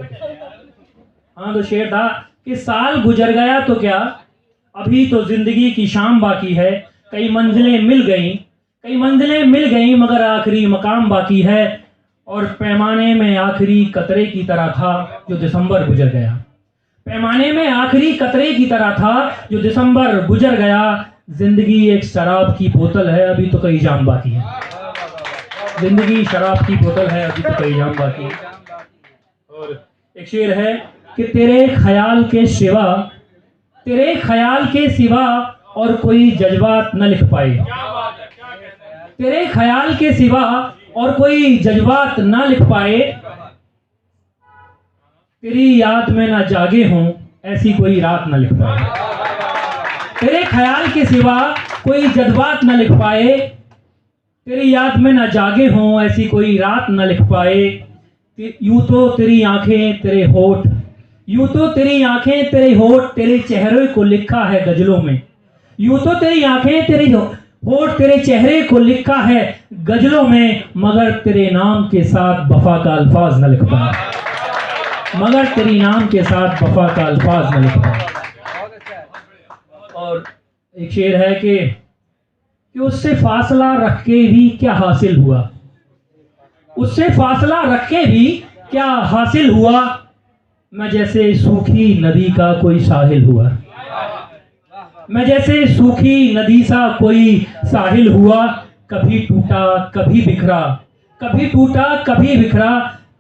हाँ, तो शेर था कि साल गुजर गया तो क्या, अभी तो जिंदगी की शाम बाकी है। कई मंजिलें मिल गईं मगर आखिरी मकाम बाकी है। और पैमाने में आखिरी कतरे की तरह था जो दिसंबर गुजर गया। पैमाने में आखिरी कतरे की तरह था जो दिसंबर गुजर गया। जिंदगी एक शराब की बोतल है, अभी तो कई जाम बाकी है। जिंदगी शराब की बोतल है, अभी तो कई जाम बाकी है। और एक शेर है कि तेरे ख्याल के सिवा और कोई जज्बात न लिख पाए। तेरे ख्याल के सिवा और कोई जज्बात न लिख पाए। तेरी याद में ना जागे हों ऐसी कोई रात न लिख पाए। तेरे ख्याल के सिवा कोई जज्बात न लिख पाए। तेरी याद में ना जागे हों ऐसी कोई रात न लिख पाए। यूं तो तेरी आंखें तेरे होठ, तेरे चेहरे को लिखा है गजलों में। यूं तो तेरी आंखें तेरे होठ तेरे चेहरे को लिखा है गजलों में। मगर तेरे नाम के साथ वफा का अल्फाज न लिख पाए। मगर तेरी नाम के साथ वफा का अल्फाज न लिख पाए। और एक शेर है कि उससे फासला रख के भी क्या हासिल हुआ। उससे फासला रख के भी क्या हासिल हुआ। मैं जैसे सूखी नदी का कोई साहिल हुआ। मैं जैसे सूखी नदी सा कोई साहिल हुआ। कभी टूटा कभी बिखरा, कभी टूटा कभी बिखरा,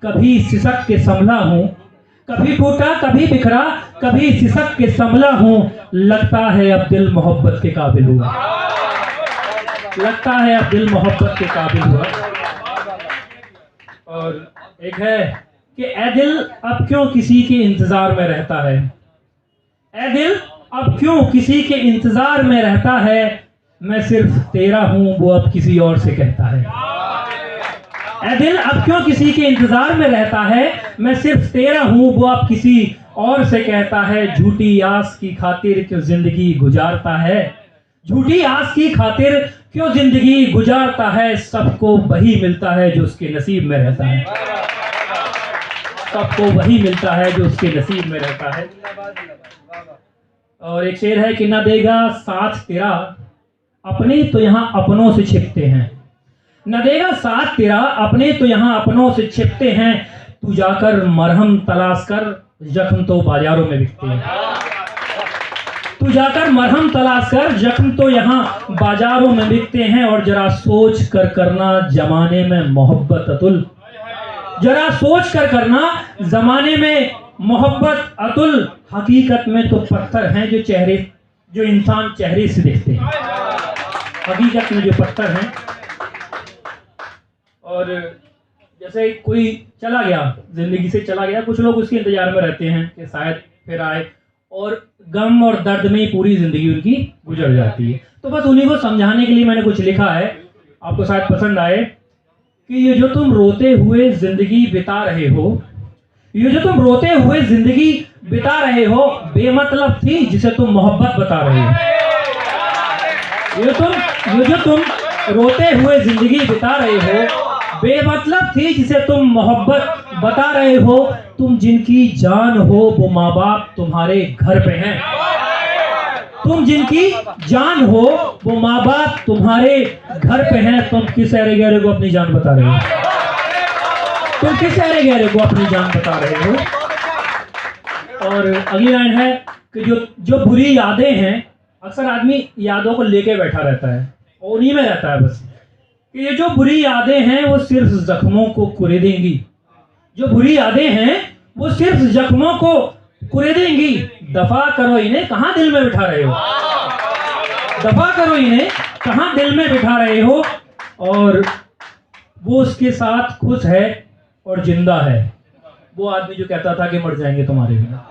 कभी सिसक के संभला हूँ। कभी टूटा कभी बिखरा, कभी सिसक के संभला हूँ। लगता है अब दिल मोहब्बत के काबिल हुआ। लगता है अब दिल मोहब्बत के काबिल हुआ। और एक है कि ए दिल अब क्यों किसी के इंतजार में रहता है। ए दिल अब क्यों किसी के इंतजार में रहता है। मैं सिर्फ तेरा हूं वो अब किसी और से कहता है। ए दिल अब क्यों किसी के इंतजार में रहता है। मैं सिर्फ तेरा हूं वो अब किसी और से कहता है। झूठी आस की खातिर क्यों जिंदगी गुजारता है। झूठी आस की खातिर क्यों जिंदगी गुजारता है। सबको वही मिलता है जो उसके नसीब में रहता है। सबको वही मिलता है जो उसके नसीब में रहता है। और एक शेर है कि न देगा साथ तेरा अपने तो यहाँ अपनों से छिपते हैं। न देगा साथ तेरा अपने तो यहाँ अपनों से छिपते हैं। तू जाकर मरहम तलाश कर जख्म तो बाजारों में बिकते हैं। तू जाकर मरहम तलाश कर जख्म तो यहाँ बाजारों में बिकते हैं। और जरा सोच कर करना जमाने में मोहब्बत अतुल। जरा सोच कर करना जमाने में मोहब्बत अतुल। हकीकत में तो पत्थर हैं जो इंसान चेहरे से दिखते हैं। हकीकत में जो पत्थर हैं। और जैसे कोई चला गया, जिंदगी से चला गया, कुछ लोग उसके इंतजार में रहते हैं कि शायद फिर आए। और गम और दर्द में पूरी जिंदगी उनकी गुजर जाती है। तो बस उन्हीं को समझाने के लिए मैंने कुछ लिखा है, आपको शायद पसंद आए। कि ये जो तुम रोते हुए जिंदगी बिता रहे हो, ये जो तुम रोते हुए जिंदगी बिता रहे हो, बेमतलब थी जिसे तुम मोहब्बत बता रहे हो। ये जो तुम रोते हुए जिंदगी बिता रहे हो, बेमतलब थी जिसे तुम मोहब्बत बता रहे हो। तुम जिनकी जान हो वो माँ बाप तुम्हारे घर पे हैं। तुम जिनकी जान हो वो माँ बाप तुम्हारे घर पे हैं। तुम किस अरे गहरे को अपनी जान बता रहे हो। तुम किस अरे गहरे को अपनी जान बता रहे हो। और अगली लाइन है कि जो बुरी यादें हैं, अक्सर आदमी यादों को लेके बैठा रहता है और उन्हीं में रहता है बस। कि ये जो बुरी यादें हैं वो सिर्फ जख्मों को कुरेदेंगी। जो बुरी यादें हैं वो सिर्फ जख्मों को कुरेदेंगी। दफा करो इन्हें, कहां दिल में बिठा रहे हो। दफा करो इन्हें, कहां दिल में बिठा रहे हो। और वो उसके साथ खुश है और जिंदा है। वो आदमी जो कहता था कि मर जाएंगे तुम्हारे बिना,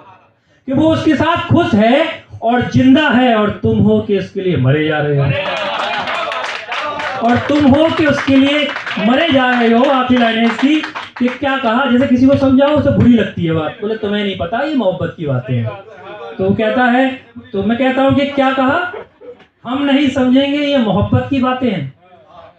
कि वो उसके साथ खुश है और जिंदा है। और तुम हो कि उसके लिए मरे जा रहे हो। और तुम हो कि उसके लिए मरे जा रहे हो। आखिर लाइन है इसकी कि क्या कहा, जैसे किसी को समझाओ उसे बुरी लगती है बात, बोले तुम्हें नहीं पता ये मोहब्बत की बातें हैं। तो कहता है, तो मैं कहता हूं कि क्या कहा, हम नहीं समझेंगे ये मोहब्बत की बातें हैं।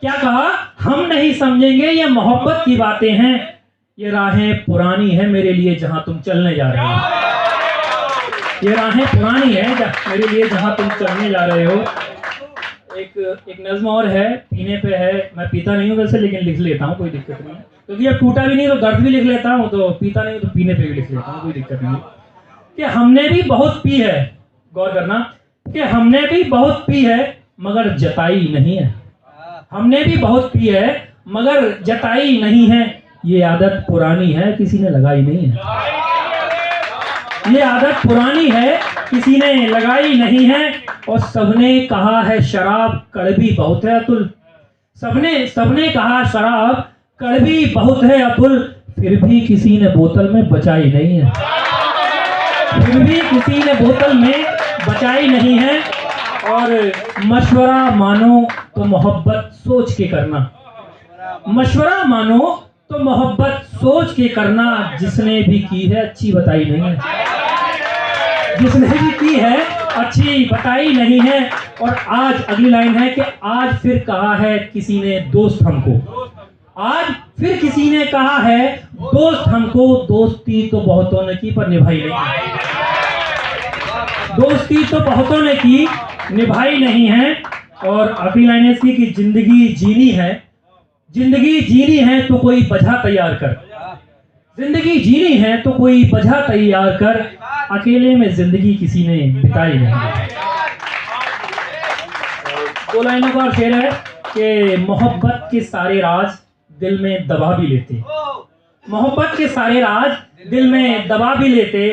क्या कहा, हम नहीं समझेंगे ये मोहब्बत की बातें हैं। ये राहें पुरानी है मेरे लिए जहां तुम चलने जा रहे हो। ये राहें पुरानी है मेरे लिए जहां तुम चलने जा रहे हो। एक नज़्म और है, पीने पे है। मैं पीता नहीं हूँ वैसे, लेकिन लिख लेता हूँ, कोई दिक्कत नहीं है, क्योंकि अब टूटा भी नहीं तो दर्द भी लिख लेता हूँ, तो पीता नहीं तो पीने पे भी लिख लेता हूँ, कोई दिक्कत नहीं है। कि हमने भी बहुत पी है, गौर करना, कि हमने भी बहुत पी है मगर जताई नहीं है। हमने भी बहुत पी है मगर जताई नहीं है। ये आदत पुरानी है किसी ने लगाई नहीं है। ये आदत पुरानी है किसी ने लगाई नहीं है। और सबने कहा है शराब कड़वी बहुत है अतुल। सबने कहा शराब कड़वी बहुत है अतुल, फिर भी किसी ने बोतल में बचाई नहीं है। फिर भी किसी ने बोतल में बचाई नहीं है। और मशवरा मानो तो मोहब्बत सोच के करना। मशवरा मानो तो मोहब्बत सोच के करना। जिसने भी की है अच्छी बताई नहीं है। जिसने भी की है अच्छी बताई नहीं है। और आज अगली लाइन है कि आज फिर कहा है किसी ने दोस्त हमको। आज फिर किसी ने कहा है दोस्त हमको। दोस्ती तो बहुतों ने की पर निभाई नहीं। दोस्ती तो बहुतों ने की निभाई नहीं है। और आखिरी लाइन है इसकी कि जिंदगी जीनी है। जिंदगी जीनी है तो कोई वजह तैयार कर। जिंदगी जीनी है तो कोई वजह तैयार कर। अकेले में जिंदगी किसी ने बिताई नहीं। दो लाइनों का शेर है कि मोहब्बत के सारे राज दिल में दबा भी लेते। मोहब्बत के सारे राज दिल में दबा भी लेते।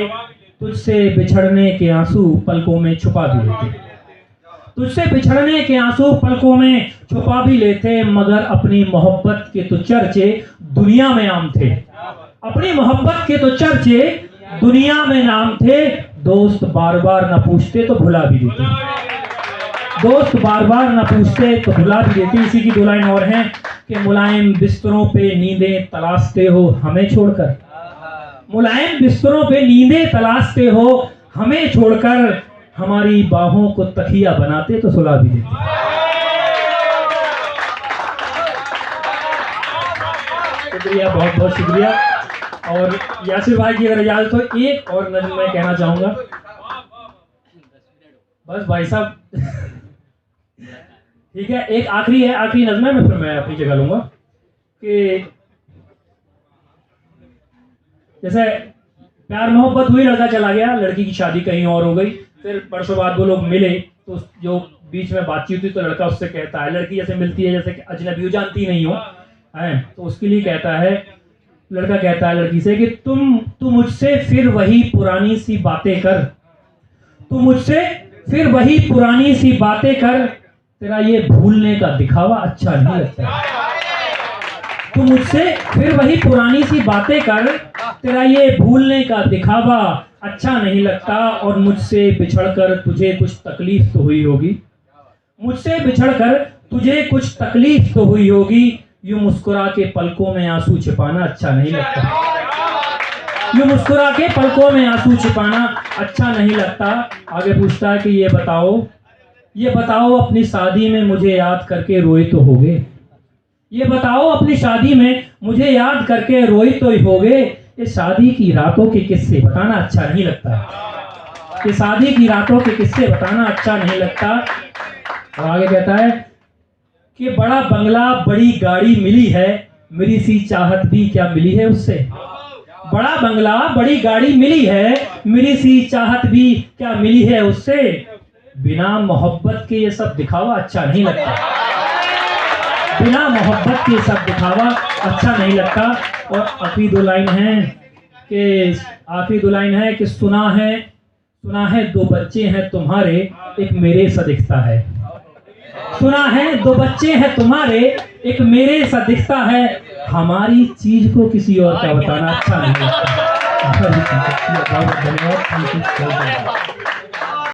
तुझसे बिछड़ने के आंसू पलकों में छुपा भी लेते। तुझसे बिछड़ने के आंसू पलकों में छुपा भी लेते। मगर अपनी मोहब्बत के तो चर्चे दुनिया में आम थे। अपनी मोहब्बत के तो चर्चे दुनिया में नाम थे। दोस्त बार बार न पूछते तो भुला भी देते। दोस्त बार बार न पूछते तो भुला भी देते। इसी की दो लाइन और हैं कि मुलायम बिस्तरों पे नींदें तलाशते हो हमें छोड़कर। मुलायम बिस्तरों पे नींदें तलाशते हो हमें छोड़कर। हमारी बाहों को तकिया बनाते तो सुला भी देते। शुक्रिया, बहुत बहुत शुक्रिया। और यासिर भाई की अगर इजाजत हो एक और नज़्म मैं कहना चाहूंगा। बस भाई साहब ठीक है, एक आखिरी है, आखिरी नज़्म है, मैं फिर मैं अपनी जगह लूंगा। कि जैसे प्यार मोहब्बत हुई, लड़का चला गया, लड़की की शादी कहीं और हो गई, फिर परसों बाद वो लोग मिले, तो जो बीच में बातचीत हुई तो लड़का उससे कहता है, लड़की जैसे मिलती है जैसे कि अजनबी हो, जानती नहीं हो, है, तो उसके लिए कहता है, लड़का कहता है लड़की से कि तू मुझसे फिर वही पुरानी सी बातें कर। तू मुझसे फिर वही पुरानी सी बातें कर। तेरा ये भूलने का दिखावा अच्छा नहीं लगता। तू मुझसे फिर वही पुरानी सी बातें कर। तेरा ये भूलने का दिखावा अच्छा नहीं लगता। और मुझसे बिछड़कर तुझे कुछ तकलीफ तो हुई होगी। मुझसे बिछड़कर तुझे कुछ तकलीफ तो हुई होगी। यूं मुस्कुरा के पलकों में आंसू छिपाना अच्छा नहीं लगता। यूं मुस्कुरा के पलकों में आंसू छिपाना अच्छा नहीं लगता। आगे पूछता है कि ये बताओ अपनी शादी में मुझे याद करके रोए तो होगे। ये बताओ अपनी शादी में मुझे याद करके रोए तो ही होगे। ये शादी की रातों के किस्से बताना अच्छा नहीं लगता। ये शादी की रातों के किस्से बताना अच्छा नहीं लगता। और आगे कहता है कि बड़ा बंगला बड़ी गाड़ी मिली है, मेरी सी चाहत भी क्या मिली है उससे। बड़ा बंगला बड़ी गाड़ी मिली है, मेरी सी चाहत भी क्या मिली है उससे। बिना मोहब्बत के ये सब दिखावा अच्छा नहीं लगता। बिना मोहब्बत के सब दिखावा अच्छा नहीं लगता। और आखिरी दो लाइन है कि सुना है दो बच्चे हैं तुम्हारे, एक मेरे सा दिखता है। सुना है दो बच्चे हैं तुम्हारे, एक मेरे सा दिखता है। हमारी चीज को किसी और का बताना अच्छा नहीं लगता। धन्यवाद।